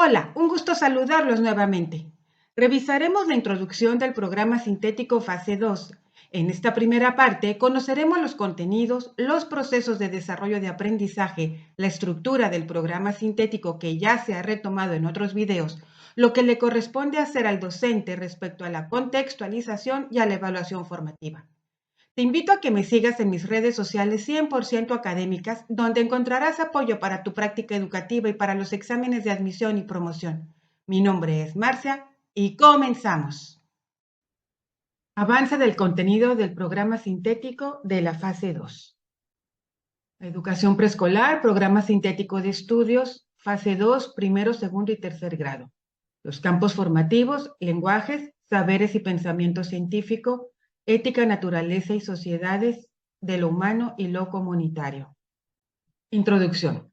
Hola, un gusto saludarlos nuevamente. Revisaremos la introducción del programa sintético fase 2. En esta primera parte conoceremos los contenidos, los procesos de desarrollo de aprendizaje, la estructura del programa sintético que ya se ha retomado en otros videos, lo que le corresponde hacer al docente respecto a la contextualización y a la evaluación formativa. Te invito a que me sigas en mis redes sociales 100% académicas, donde encontrarás apoyo para tu práctica educativa y para los exámenes de admisión y promoción. Mi nombre es Marcia y comenzamos. Avance del contenido del programa sintético de la fase 2. Educación preescolar, programa sintético de estudios, fase 2, primero, segundo y tercer grado. Los campos formativos, lenguajes, saberes y pensamiento científico, ética, naturaleza y sociedades, de lo humano y lo comunitario. Introducción.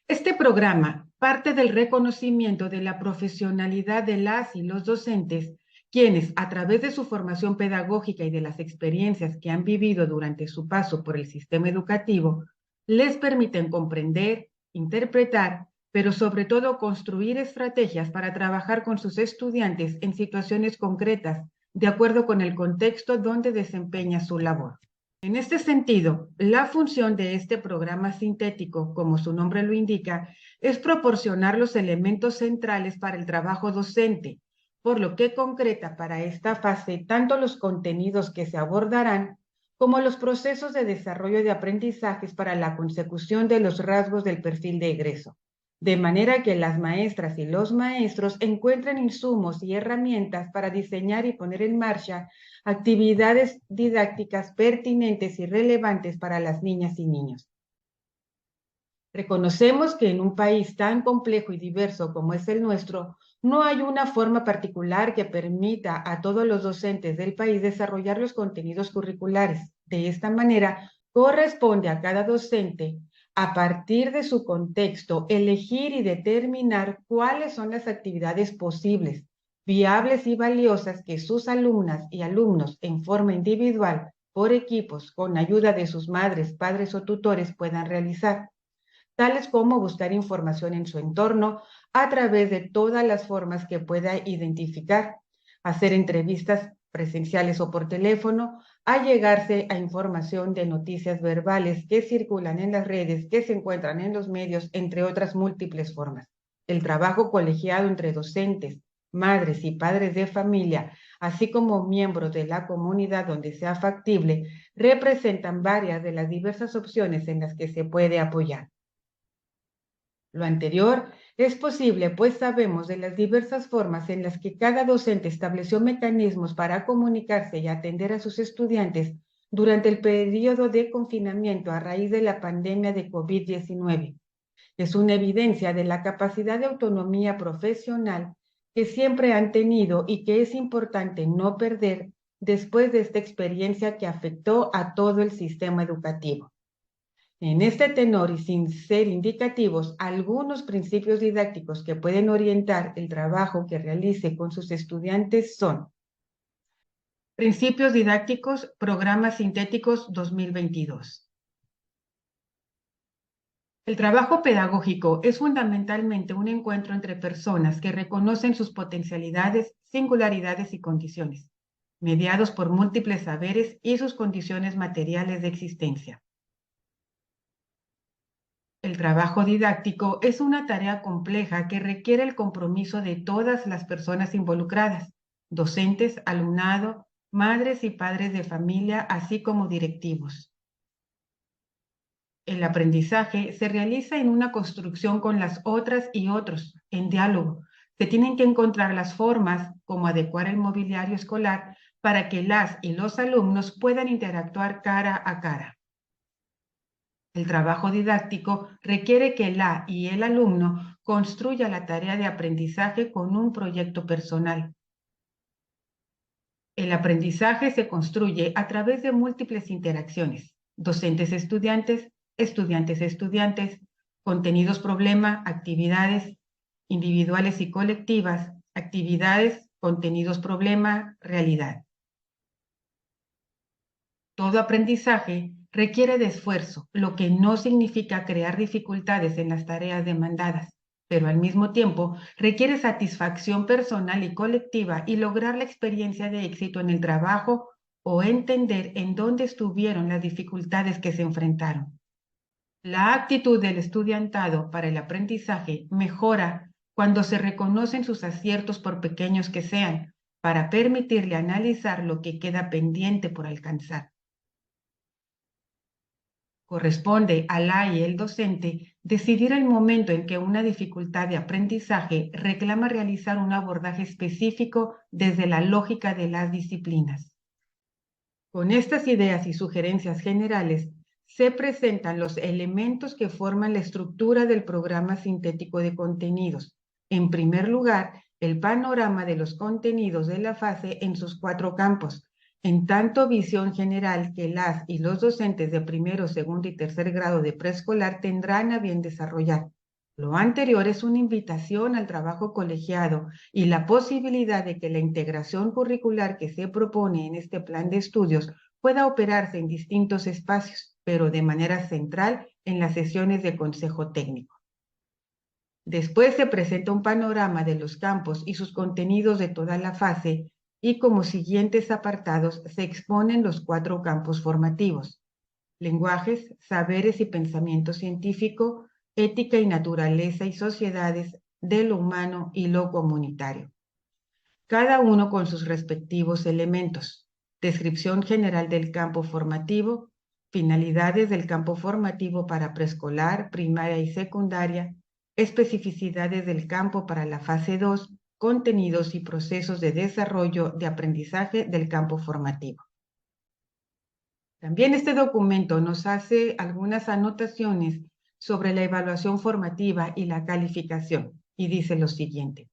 Este programa parte del reconocimiento de la profesionalidad de las y los docentes, quienes, a través de su formación pedagógica y de las experiencias que han vivido durante su paso por el sistema educativo, les permiten comprender, interpretar, pero sobre todo construir estrategias para trabajar con sus estudiantes en situaciones concretas, de acuerdo con el contexto donde desempeña su labor. En este sentido, la función de este programa sintético, como su nombre lo indica, es proporcionar los elementos centrales para el trabajo docente, por lo que concreta para esta fase tanto los contenidos que se abordarán como los procesos de desarrollo de aprendizajes para la consecución de los rasgos del perfil de egreso, de manera que las maestras y los maestros encuentren insumos y herramientas para diseñar y poner en marcha actividades didácticas pertinentes y relevantes para las niñas y niños. Reconocemos que en un país tan complejo y diverso como es el nuestro, no hay una forma particular que permita a todos los docentes del país desarrollar los contenidos curriculares. De esta manera, corresponde a cada docente, a partir de su contexto, elegir y determinar cuáles son las actividades posibles, viables y valiosas que sus alumnas y alumnos en forma individual, por equipos, con ayuda de sus madres, padres o tutores puedan realizar, tales como buscar información en su entorno a través de todas las formas que pueda identificar, hacer entrevistas presenciales o por teléfono, allegarse a información de noticias verbales que circulan en las redes, que se encuentran en los medios, entre otras múltiples formas. El trabajo colegiado entre docentes, madres y padres de familia, así como miembros de la comunidad donde sea factible, representan varias de las diversas opciones en las que se puede apoyar. Lo anterior es posible, pues sabemos de las diversas formas en las que cada docente estableció mecanismos para comunicarse y atender a sus estudiantes durante el periodo de confinamiento a raíz de la pandemia de COVID-19. Es una evidencia de la capacidad de autonomía profesional que siempre han tenido y que es importante no perder después de esta experiencia que afectó a todo el sistema educativo. En este tenor y sin ser indicativos, algunos principios didácticos que pueden orientar el trabajo que realice con sus estudiantes son: Principios didácticos, Programas Sintéticos 2022. El trabajo pedagógico es fundamentalmente un encuentro entre personas que reconocen sus potencialidades, singularidades y condiciones, mediados por múltiples saberes y sus condiciones materiales de existencia. El trabajo didáctico es una tarea compleja que requiere el compromiso de todas las personas involucradas, docentes, alumnado, madres y padres de familia, así como directivos. El aprendizaje se realiza en una construcción con las otras y otros, en diálogo. Se tienen que encontrar las formas como adecuar el mobiliario escolar para que las y los alumnos puedan interactuar cara a cara. El trabajo didáctico requiere que la y el alumno construya la tarea de aprendizaje con un proyecto personal. El aprendizaje se construye a través de múltiples interacciones: docentes-estudiantes, estudiantes-estudiantes, contenidos-problema, actividades individuales y colectivas, actividades, contenidos-problema, realidad. Todo aprendizaje requiere de esfuerzo, lo que no significa crear dificultades en las tareas demandadas. pero al mismo tiempo requiere satisfacción personal y colectiva y lograr la experiencia de éxito en el trabajo o entender en dónde estuvieron las dificultades que se enfrentaron. La actitud del estudiantado para el aprendizaje mejora cuando se reconocen sus aciertos por pequeños que sean, para permitirle analizar lo que queda pendiente por alcanzar. Corresponde a la y el docente decidir el momento en que una dificultad de aprendizaje reclama realizar un abordaje específico desde la lógica de las disciplinas. Con estas ideas y sugerencias generales, se presentan los elementos que forman la estructura del programa sintético de contenidos. En primer lugar, el panorama de los contenidos de la fase en sus 4 campos, en tanto visión general que las y los docentes de primero, segundo y tercer grado de preescolar tendrán a bien desarrollar. Lo anterior es una invitación al trabajo colegiado y la posibilidad de que la integración curricular que se propone en este plan de estudios pueda operarse en distintos espacios, pero de manera central en las sesiones de consejo técnico. Después se presenta un panorama de los campos y sus contenidos de toda la fase y como siguientes apartados se exponen los 4 campos formativos: lenguajes, saberes y pensamiento científico, ética y naturaleza y sociedades, de lo humano y lo comunitario. Cada uno con sus respectivos elementos: descripción general del campo formativo, finalidades del campo formativo para preescolar, primaria y secundaria, especificidades del campo para la fase 2, contenidos y procesos de desarrollo de aprendizaje del campo formativo. También este documento nos hace algunas anotaciones sobre la evaluación formativa y la calificación, y dice lo siguiente.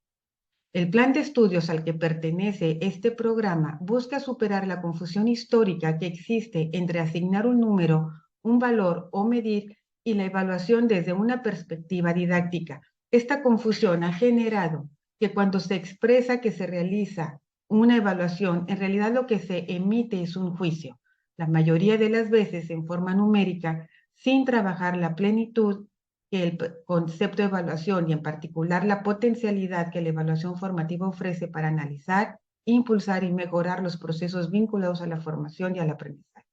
El plan de estudios al que pertenece este programa busca superar la confusión histórica que existe entre asignar un número, un valor o medir y la evaluación desde una perspectiva didáctica. Esta confusión ha generado que cuando se expresa que se realiza una evaluación, en realidad lo que se emite es un juicio, la mayoría de las veces en forma numérica, sin trabajar la plenitud que el concepto de evaluación y en particular la potencialidad que la evaluación formativa ofrece para analizar, impulsar y mejorar los procesos vinculados a la formación y al aprendizaje.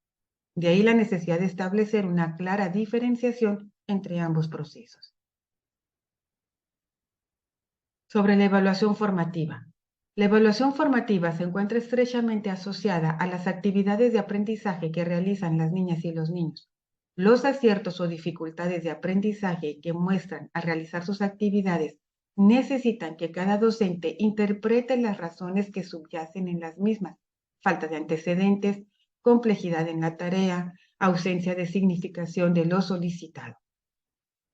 De ahí la necesidad de establecer una clara diferenciación entre ambos procesos. Sobre la evaluación formativa. La evaluación formativa se encuentra estrechamente asociada a las actividades de aprendizaje que realizan las niñas y los niños. Los aciertos o dificultades de aprendizaje que muestran al realizar sus actividades necesitan que cada docente interprete las razones que subyacen en las mismas: falta de antecedentes, complejidad en la tarea, ausencia de significación de lo solicitado.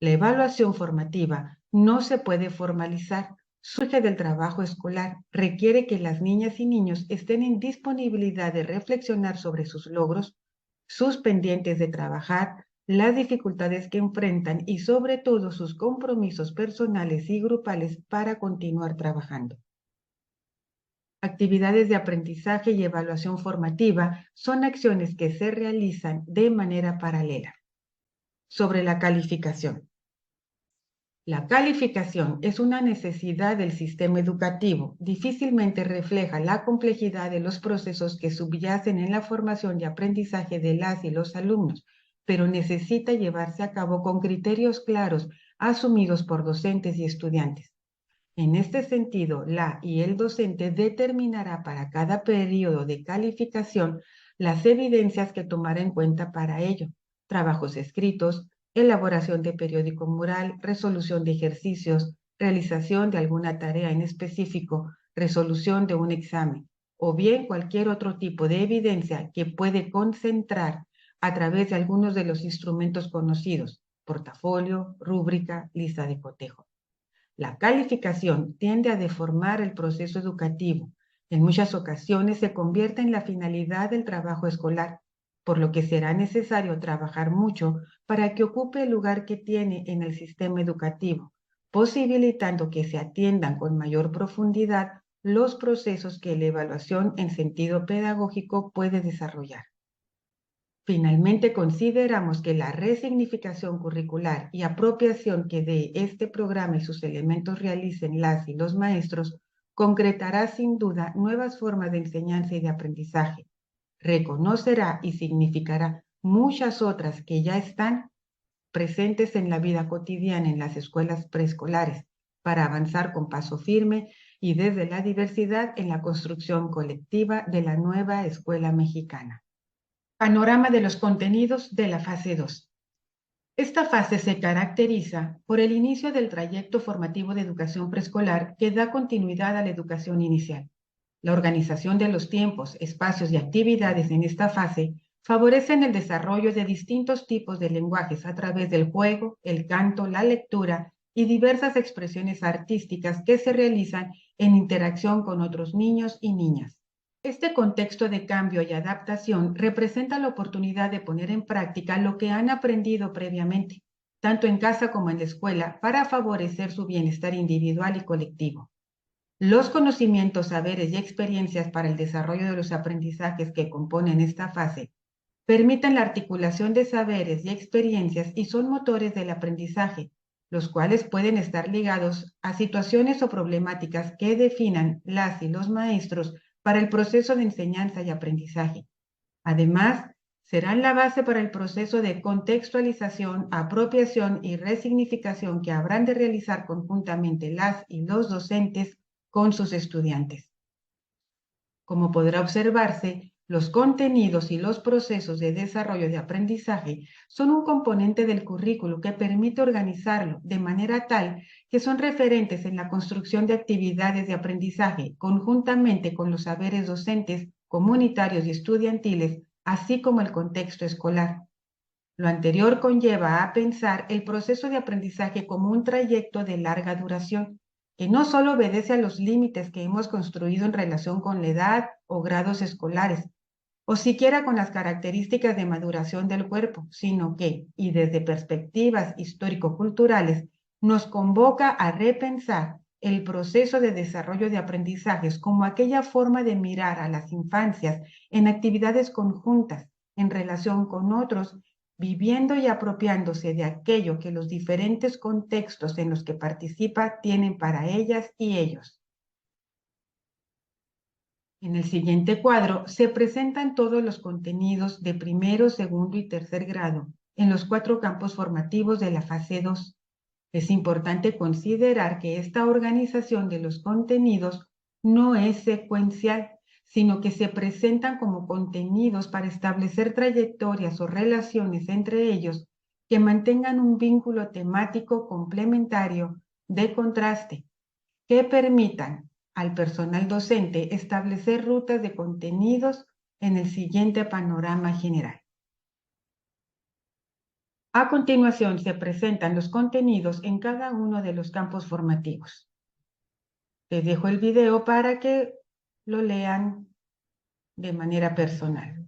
La evaluación formativa no se puede formalizar, surge del trabajo escolar, requiere que las niñas y niños estén en disponibilidad de reflexionar sobre sus logros, sus pendientes de trabajar, las dificultades que enfrentan y sobre todo sus compromisos personales y grupales para continuar trabajando. Actividades de aprendizaje y evaluación formativa son acciones que se realizan de manera paralela. Sobre la calificación. La calificación es una necesidad del sistema educativo. Difícilmente refleja la complejidad de los procesos que subyacen en la formación y aprendizaje de las y los alumnos, pero necesita llevarse a cabo con criterios claros asumidos por docentes y estudiantes. En este sentido, la y el docente determinará para cada periodo de calificación las evidencias que tomará en cuenta para ello: trabajos escritos, elaboración de periódico mural, resolución de ejercicios, realización de alguna tarea en específico, resolución de un examen, o bien cualquier otro tipo de evidencia que puede concentrar a través de algunos de los instrumentos conocidos: portafolio, rúbrica, lista de cotejo. La calificación tiende a deformar el proceso educativo. En muchas ocasiones se convierte en la finalidad del trabajo escolar, por lo que será necesario trabajar mucho para que ocupe el lugar que tiene en el sistema educativo, posibilitando que se atiendan con mayor profundidad los procesos que la evaluación en sentido pedagógico puede desarrollar. Finalmente, consideramos que la resignificación curricular y apropiación que de este programa y sus elementos realicen las y los maestros concretará sin duda nuevas formas de enseñanza y de aprendizaje, reconocerá y significará muchas otras que ya están presentes en la vida cotidiana en las escuelas preescolares para avanzar con paso firme y desde la diversidad en la construcción colectiva de la nueva escuela mexicana. Panorama de los contenidos de la fase 2. Esta fase se caracteriza por el inicio del trayecto formativo de educación preescolar que da continuidad a la educación inicial. La organización de los tiempos, espacios y actividades en esta fase favorecen el desarrollo de distintos tipos de lenguajes a través del juego, el canto, la lectura y diversas expresiones artísticas que se realizan en interacción con otros niños y niñas. Este contexto de cambio y adaptación representa la oportunidad de poner en práctica lo que han aprendido previamente, tanto en casa como en la escuela, para favorecer su bienestar individual y colectivo. Los conocimientos, saberes y experiencias para el desarrollo de los aprendizajes que componen esta fase permiten la articulación de saberes y experiencias y son motores del aprendizaje, los cuales pueden estar ligados a situaciones o problemáticas que definan las y los maestros para el proceso de enseñanza y aprendizaje. Además, serán la base para el proceso de contextualización, apropiación y resignificación que habrán de realizar conjuntamente las y los docentes con sus estudiantes. Como podrá observarse, los contenidos y los procesos de desarrollo de aprendizaje son un componente del currículo que permite organizarlo de manera tal que son referentes en la construcción de actividades de aprendizaje conjuntamente con los saberes docentes, comunitarios y estudiantiles, así como el contexto escolar. Lo anterior conlleva a pensar el proceso de aprendizaje como un trayecto de larga duración, que no solo obedece a los límites que hemos construido en relación con la edad o grados escolares, o siquiera con las características de maduración del cuerpo, sino que, y desde perspectivas histórico-culturales, nos convoca a repensar el proceso de desarrollo de aprendizajes como aquella forma de mirar a las infancias en actividades conjuntas en relación con otros, viviendo y apropiándose de aquello que los diferentes contextos en los que participa tienen para ellas y ellos. En el siguiente cuadro se presentan todos los contenidos de primero, segundo y tercer grado en los 4 campos formativos de la fase 2. Es importante considerar que esta organización de los contenidos no es secuencial, sino que se presentan como contenidos para establecer trayectorias o relaciones entre ellos que mantengan un vínculo temático complementario de contraste, que permitan al personal docente establecer rutas de contenidos en el siguiente panorama general. A continuación se presentan los contenidos en cada uno de los campos formativos. Les dejo el video para que lo lean de manera personal.